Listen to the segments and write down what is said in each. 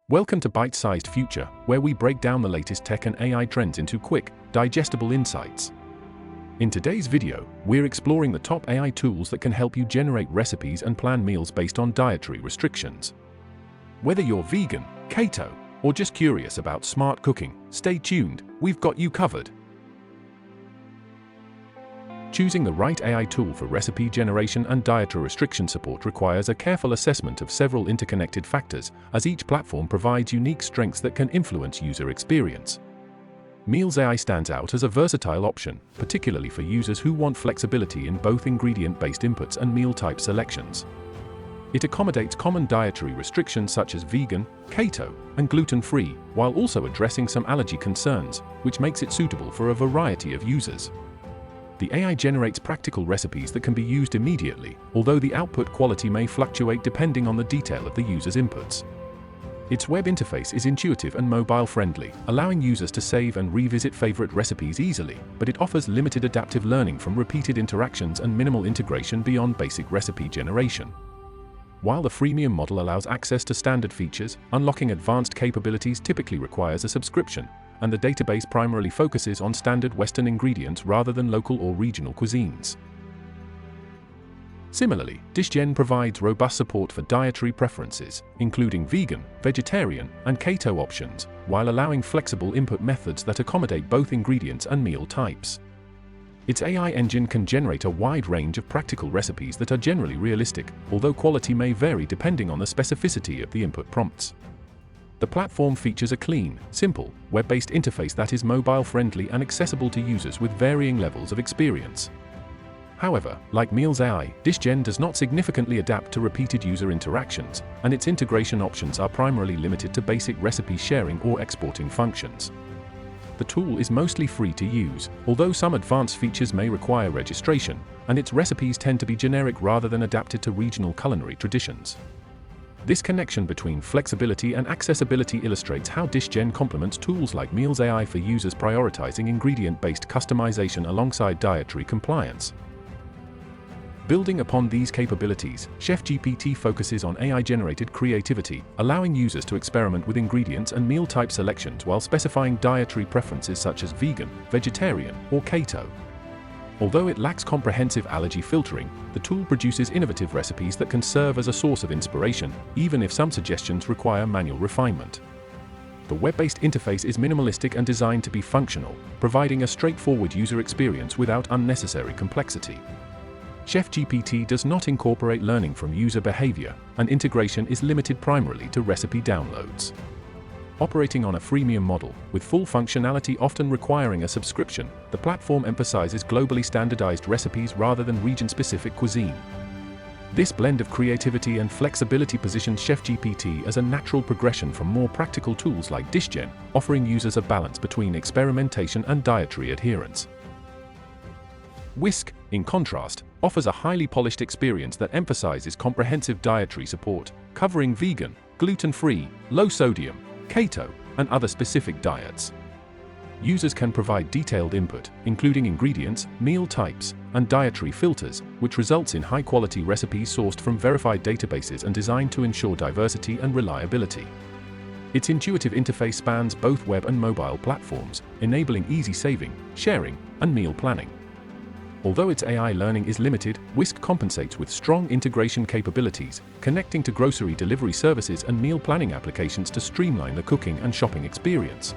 Welcome to ByteSized Future, where we break down the latest tech and AI trends into quick, digestible insights. In today's video, we're exploring the top AI tools that can help you generate recipes and plan meals based on dietary restrictions. Whether you're vegan, keto, or just curious about smart cooking, stay tuned, we've got you covered. Choosing the right AI tool for recipe generation and dietary restriction support requires a careful assessment of several interconnected factors, as each platform provides unique strengths that can influence user experience. Meals AI stands out as a versatile option, particularly for users who want flexibility in both ingredient-based inputs and meal type selections. It accommodates common dietary restrictions such as vegan, keto, and gluten-free, while also addressing some allergy concerns, which makes it suitable for a variety of users. The AI generates practical recipes that can be used immediately, although the output quality may fluctuate depending on the detail of the user's inputs. Its web interface is intuitive and mobile-friendly, allowing users to save and revisit favorite recipes easily, but it offers limited adaptive learning from repeated interactions and minimal integration beyond basic recipe generation. While the freemium model allows access to standard features, unlocking advanced capabilities typically requires a subscription, and the database primarily focuses on standard Western ingredients rather than local or regional cuisines. Similarly, DishGen provides robust support for dietary preferences, including vegan, vegetarian, and keto options, while allowing flexible input methods that accommodate both ingredients and meal types. Its AI engine can generate a wide range of practical recipes that are generally realistic, although quality may vary depending on the specificity of the input prompts. The platform features a clean, simple, web-based interface that is mobile-friendly and accessible to users with varying levels of experience. However, like Meals AI, DishGen does not significantly adapt to repeated user interactions, and its integration options are primarily limited to basic recipe sharing or exporting functions. The tool is mostly free to use, although some advanced features may require registration, and its recipes tend to be generic rather than adapted to regional culinary traditions. This connection between flexibility and accessibility illustrates how DishGen complements tools like Meals AI for users prioritizing ingredient-based customization alongside dietary compliance. Building upon these capabilities, ChefGPT focuses on AI-generated creativity, allowing users to experiment with ingredients and meal type selections while specifying dietary preferences such as vegan, vegetarian, or keto. Although it lacks comprehensive allergy filtering, the tool produces innovative recipes that can serve as a source of inspiration, even if some suggestions require manual refinement. The web-based interface is minimalistic and designed to be functional, providing a straightforward user experience without unnecessary complexity. ChefGPT does not incorporate learning from user behavior, and integration is limited primarily to recipe downloads. Operating on a freemium model, with full functionality often requiring a subscription, the platform emphasizes globally standardized recipes rather than region-specific cuisine. This blend of creativity and flexibility positions ChefGPT as a natural progression from more practical tools like DishGen, offering users a balance between experimentation and dietary adherence. Whisk, in contrast, offers a highly polished experience that emphasizes comprehensive dietary support, covering vegan, gluten-free, low-sodium, keto, and other specific diets. Users can provide detailed input, including ingredients, meal types, and dietary filters, which results in high-quality recipes sourced from verified databases and designed to ensure diversity and reliability. Its intuitive interface spans both web and mobile platforms, enabling easy saving, sharing, and meal planning. Although its AI learning is limited, Whisk compensates with strong integration capabilities, connecting to grocery delivery services and meal planning applications to streamline the cooking and shopping experience.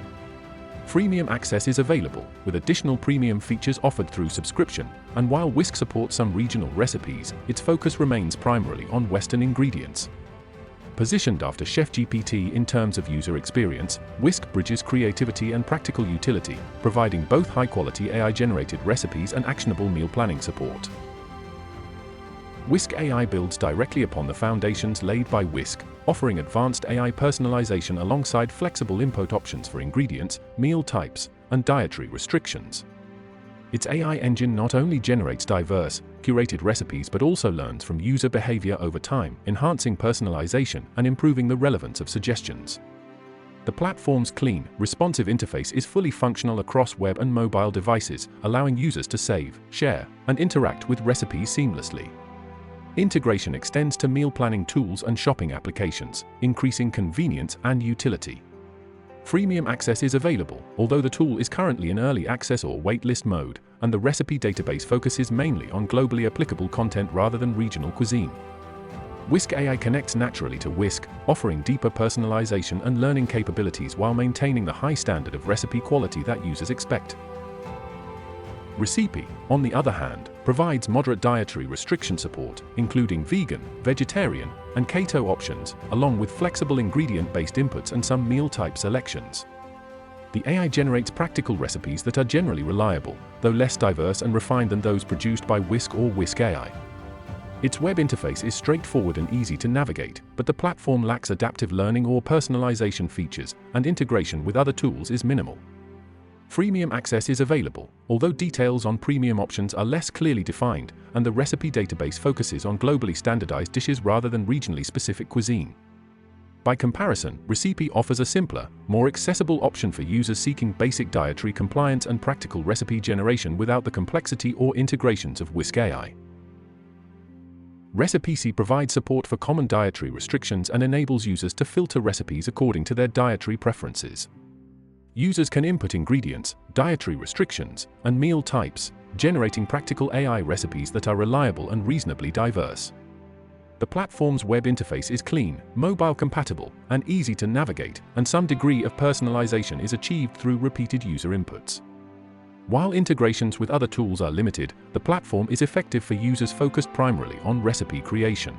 Freemium access is available, with additional premium features offered through subscription, and while Whisk supports some regional recipes, its focus remains primarily on Western ingredients. Positioned after ChefGPT in terms of user experience, Whisk bridges creativity and practical utility, providing both high-quality AI-generated recipes and actionable meal planning support. Whisk AI builds directly upon the foundations laid by Whisk, offering advanced AI personalization alongside flexible input options for ingredients, meal types, and dietary restrictions. Its AI engine not only generates diverse, curated recipes but also learns from user behavior over time, enhancing personalization and improving the relevance of suggestions. The platform's clean, responsive interface is fully functional across web and mobile devices, allowing users to save, share, and interact with recipes seamlessly. Integration extends to meal planning tools and shopping applications, increasing convenience and utility. Freemium access is available, although the tool is currently in early access or waitlist mode, and the recipe database focuses mainly on globally applicable content rather than regional cuisine. Whisk AI connects naturally to Whisk, offering deeper personalization and learning capabilities while maintaining the high standard of recipe quality that users expect. Recipe, on the other hand, provides moderate dietary restriction support, including vegan, vegetarian, and keto options, along with flexible ingredient-based inputs and some meal type selections. The AI generates practical recipes that are generally reliable, though less diverse and refined than those produced by Whisk or Whisk AI. Its web interface is straightforward and easy to navigate, but the platform lacks adaptive learning or personalization features, and integration with other tools is minimal. Freemium access is available, although details on premium options are less clearly defined, and the recipe database focuses on globally standardized dishes rather than regionally specific cuisine. By comparison, Recipe offers a simpler, more accessible option for users seeking basic dietary compliance and practical recipe generation without the complexity or integrations of Whisk AI. Recipe provides support for common dietary restrictions and enables users to filter recipes according to their dietary preferences. Users can input ingredients, dietary restrictions, and meal types, generating practical AI recipes that are reliable and reasonably diverse. The platform's web interface is clean, mobile-compatible, and easy to navigate, and some degree of personalization is achieved through repeated user inputs. While integrations with other tools are limited, the platform is effective for users focused primarily on recipe creation.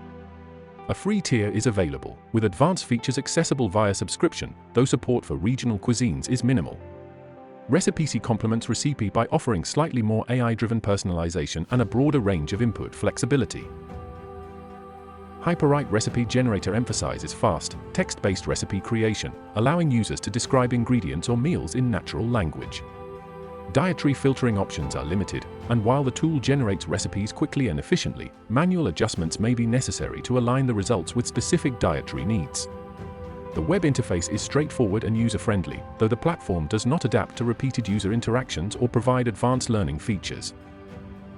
A free tier is available, with advanced features accessible via subscription, though support for regional cuisines is minimal. Recipe complements Recipe by offering slightly more AI-driven personalization and a broader range of input flexibility. Hyperwrite Recipe Generator emphasizes fast, text-based recipe creation, allowing users to describe ingredients or meals in natural language. Dietary filtering options are limited, and while the tool generates recipes quickly and efficiently, manual adjustments may be necessary to align the results with specific dietary needs. The web interface is straightforward and user-friendly, though the platform does not adapt to repeated user interactions or provide advanced learning features.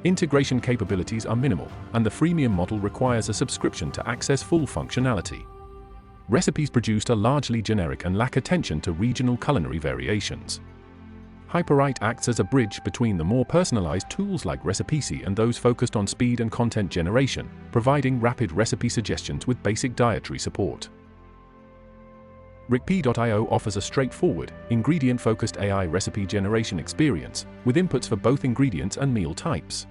Integration capabilities are minimal, and the freemium model requires a subscription to access full functionality. Recipes produced are largely generic and lack attention to regional culinary variations. Hyperwrite acts as a bridge between the more personalized tools like Recipe and those focused on speed and content generation, providing rapid recipe suggestions with basic dietary support. Ricpe.io offers a straightforward, ingredient-focused AI recipe generation experience, with inputs for both ingredients and meal types.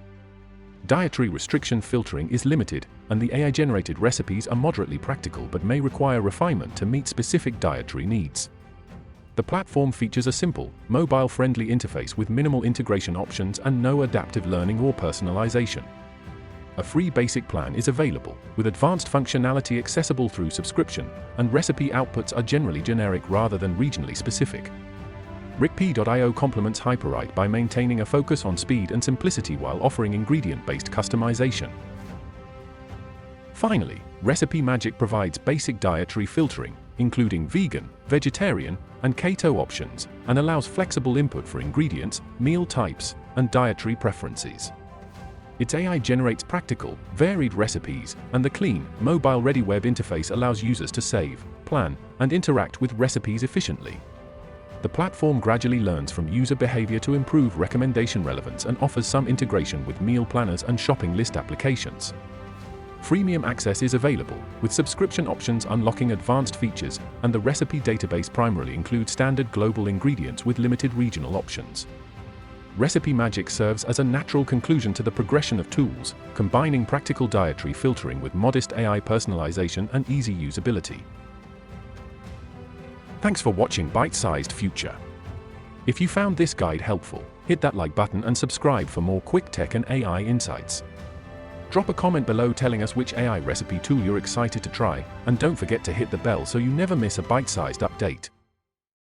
Dietary restriction filtering is limited, and the AI-generated recipes are moderately practical but may require refinement to meet specific dietary needs. The platform features a simple, mobile-friendly interface with minimal integration options and no adaptive learning or personalization. A free basic plan is available, with advanced functionality accessible through subscription, and recipe outputs are generally generic rather than regionally specific. Ricpe.io complements Hyperwrite by maintaining a focus on speed and simplicity while offering ingredient-based customization. Finally, Recipe Magic provides basic dietary filtering, including vegan, vegetarian, and keto options, and allows flexible input for ingredients, meal types, and dietary preferences. Its AI generates practical, varied recipes, and the clean, mobile-ready web interface allows users to save, plan, and interact with recipes efficiently. The platform gradually learns from user behavior to improve recommendation relevance and offers some integration with meal planners and shopping list applications. Freemium access is available, with subscription options unlocking advanced features, and the recipe database primarily includes standard global ingredients with limited regional options. Recipe Magic serves as a natural conclusion to the progression of tools, combining practical dietary filtering with modest AI personalization and easy usability. Thanks for watching ByteSized Future. If you found this guide helpful, hit that like button and subscribe for more quick tech and AI insights. Drop a comment below telling us which AI recipe tool you're excited to try, and don't forget to hit the bell so you never miss a bite-sized update.